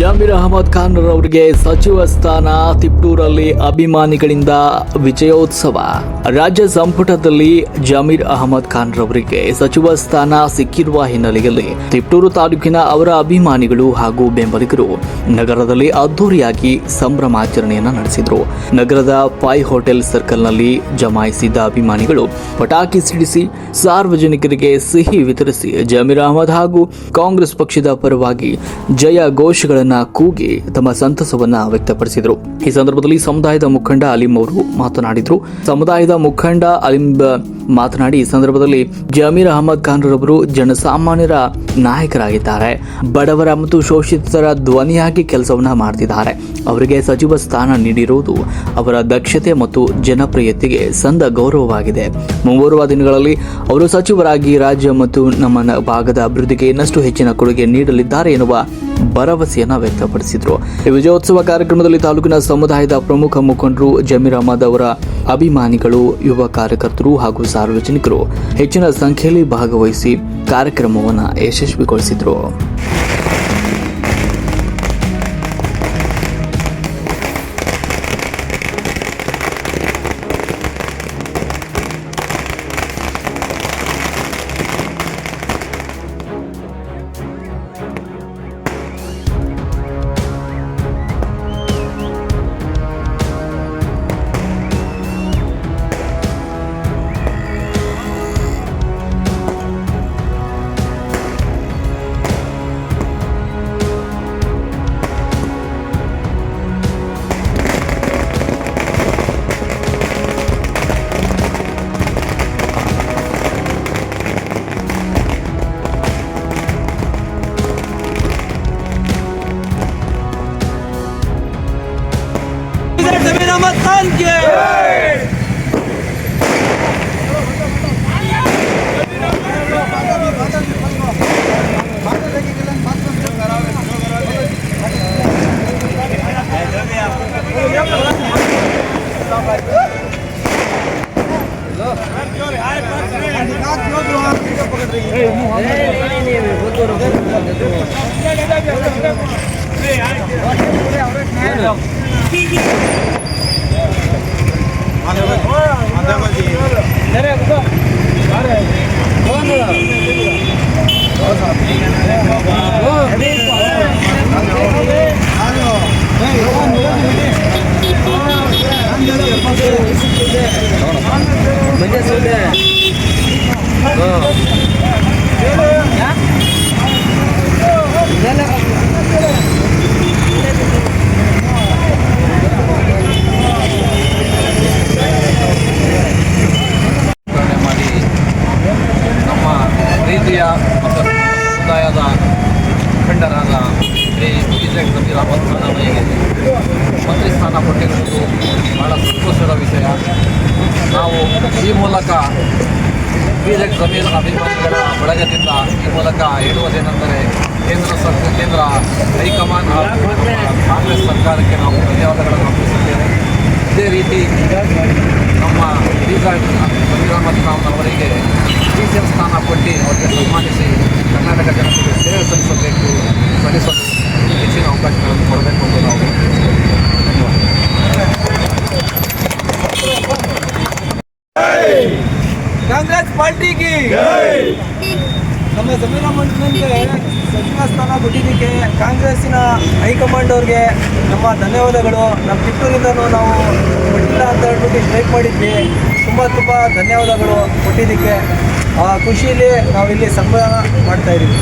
ಜಮೀರ್ ಅಹಮದ್ ಖಾನ್ ರವರಿಗೆ ಸಚಿವ ಸ್ಥಾನ, ತಿಪ್ಟೂರಲ್ಲಿ ಅಭಿಮಾನಿಗಳಿಂದ ವಿಜಯೋತ್ಸವ. ರಾಜ್ಯ ಸಂಪುಟದಲ್ಲಿ ಜಮೀರ್ ಅಹಮದ್ ಖಾನ್ ರವರಿಗೆ ಸಚಿವ ಸ್ಥಾನ ಸಿಕ್ಕಿರುವ ಹಿನ್ನೆಲೆಯಲ್ಲಿ ತಿಪ್ಟೂರು ತಾಲೂಕಿನ ಅವರ ಅಭಿಮಾನಿಗಳು ಹಾಗೂ ಬೆಂಬಲಿಗರು ನಗರದಲ್ಲಿ ಅದ್ದೂರಿಯಾಗಿ ಸಂಭ್ರಮಾಚರಣೆಯನ್ನು ನಡೆಸಿದರು. ನಗರದ ಪೈ ಹೋಟೆಲ್ ಸರ್ಕಲ್ನಲ್ಲಿ ಜಮಾಯಿಸಿದ್ದ ಅಭಿಮಾನಿಗಳು ಪಟಾಕಿ ಸಿಡಿಸಿ ಸಾರ್ವಜನಿಕರಿಗೆ ಸಿಹಿ ವಿತರಿಸಿ ಜಮೀರ್ ಅಹಮದ್ ಹಾಗೂ ಕಾಂಗ್ರೆಸ್ ಪಕ್ಷದ ಪರವಾಗಿ ಜಯ ಘೋಷಗಳನ್ನು ಕೂಗಿ ತಮ್ಮ ಸಂತಸವನ್ನ ವ್ಯಕ್ತಪಡಿಸಿದರು. ಈ ಸಂದರ್ಭದಲ್ಲಿ ಸಮುದಾಯದ ಮುಖಂಡ ಅಲಿಂ ಅವರು ಮಾತನಾಡಿದರು. ಈ ಸಂದರ್ಭದಲ್ಲಿ ಜಮೀರ್ ಅಹಮದ್ ಖಾನ್ ರವರು ಜನಸಾಮಾನ್ಯರ ನಾಯಕರಾಗಿದ್ದಾರೆ. ಬಡವರ ಮತ್ತು ಶೋಷಿತರ ಧ್ವನಿಯಾಗಿ ಕೆಲಸವನ್ನ ಮಾಡ್ತಿದ್ದಾರೆ. ಅವರಿಗೆ ಸಚಿವ ಸ್ಥಾನ ನೀಡಿರುವುದು ಅವರ ದಕ್ಷತೆ ಮತ್ತು ಜನಪ್ರಿಯತೆಗೆ ಸಂದ ಗೌರವವಾಗಿದೆ. ಮುಂಬರುವ ದಿನಗಳಲ್ಲಿ ಅವರು ಸಚಿವರಾಗಿ ರಾಜ್ಯ ಮತ್ತು ನಮ್ಮ ಭಾಗದ ಅಭಿವೃದ್ಧಿಗೆ ಇನ್ನಷ್ಟು ಹೆಚ್ಚಿನ ಕೊಡುಗೆ ನೀಡಲಿದ್ದಾರೆ ಎನ್ನುವ ಭರವಸೆಯನ್ನ ವ್ಯಕ್ತಪಡಿಸಿದರು. ಈ ವಿಜಯೋತ್ಸವ ಕಾರ್ಯಕ್ರಮದಲ್ಲಿ ತಾಲೂಕಿನ ಸಮುದಾಯದ ಪ್ರಮುಖ ಮುಖಂಡರು, ಜಮೀರ್ ಅಹಮದ್ ಅವರ ಅಭಿಮಾನಿಗಳು, ಯುವ ಕಾರ್ಯಕರ್ತರು ಹಾಗೂ ಸಾರ್ವಜನಿಕರು ಹೆಚ್ಚಿನ ಸಂಖ್ಯೆಯಲ್ಲಿ ಭಾಗವಹಿಸಿ ಕಾರ್ಯಕ್ರಮವನ್ನು ಯಶಸ್ವಿಗೊಳಿಸಿದರು. जमीर अहमद खान के ಸಮುದಾಯದ ಮುಖಂಡರಾದ ಶ್ರೀ ಜಮೀರ್ ಅಹಮದ್ ಖಾನ್ ಅವರಿಗೆ ಮಂತ್ರಿ ಸ್ಥಾನ ಕೊಟ್ಟಿರುವುದು ಬಹಳ ಸಂತೋಷದ ವಿಷಯ. ನಾವು ಈ ಮೂಲಕ ಜಮೀರ್ ಅಭಿಮಾನಿಗಳ ಬಳಗದಿಂದ ಈ ಮೂಲಕ ಹೇಳುವುದೇನೆಂದರೆ ಕೇಂದ್ರ ಹೈಕಮಾಂಡ್ ಕಾಂಗ್ರೆಸ್ ಸರ್ಕಾರಕ್ಕೆ ನಾವು ಧನ್ಯವಾದಗಳನ್ನು ಅರ್ಪಿಸುತ್ತೇವೆ. ಇದೇ ರೀತಿ ನಮ್ಮ ಜಮೀರ್ ಅಹಮದ್ ಖಾನ್ ಅವರಿಗೆ ಡಿಸಿಎಂ ಸ್ಥಾನ ಕೊಟ್ಟು ಅವರಿಗೆ ಸನ್ಮಾನಿಸಿ ಕರ್ನಾಟಕ ಜನತೆಗೆ ಸೇವೆ ಸಲ್ಲಿಸಲು ಹೆಚ್ಚಿನ ಅವಕಾಶಗಳನ್ನು ಕೊಡಬೇಕು ಎಂದು ನಾವು कांग्रेस पार्टी की ನಮ್ಮ ಜಮೀರ್ ಅಹಮದ್ ಖಾನ್ಗೆ ಸಚಿವ ಸ್ಥಾನ ಕೊಟ್ಟಿದ್ದಕ್ಕೆ ಕಾಂಗ್ರೆಸ್ಸಿನ ಹೈಕಮಾಂಡ್ ಅವ್ರಿಗೆ ನಮ್ಮ ಧನ್ಯವಾದಗಳು. ನಮ್ಮ ಟಿಪ್ಪೂರಿಂದನೂ ನಾವು ಕೊಟ್ಟಿಲ್ಲ ಅಂತ ಹೇಳ್ಬಿಟ್ಟು ಸ್ಟ್ರೈಕ್ ಮಾಡಿದ್ವಿ. ತುಂಬ ಧನ್ಯವಾದಗಳು ಕೊಟ್ಟಿದ್ದಕ್ಕೆ. ಖುಷಿಯಲ್ಲಿ ನಾವಿಲ್ಲಿ ಸಂಭ್ರಮ ಮಾಡ್ತಾಯಿದ್ದೀವಿ.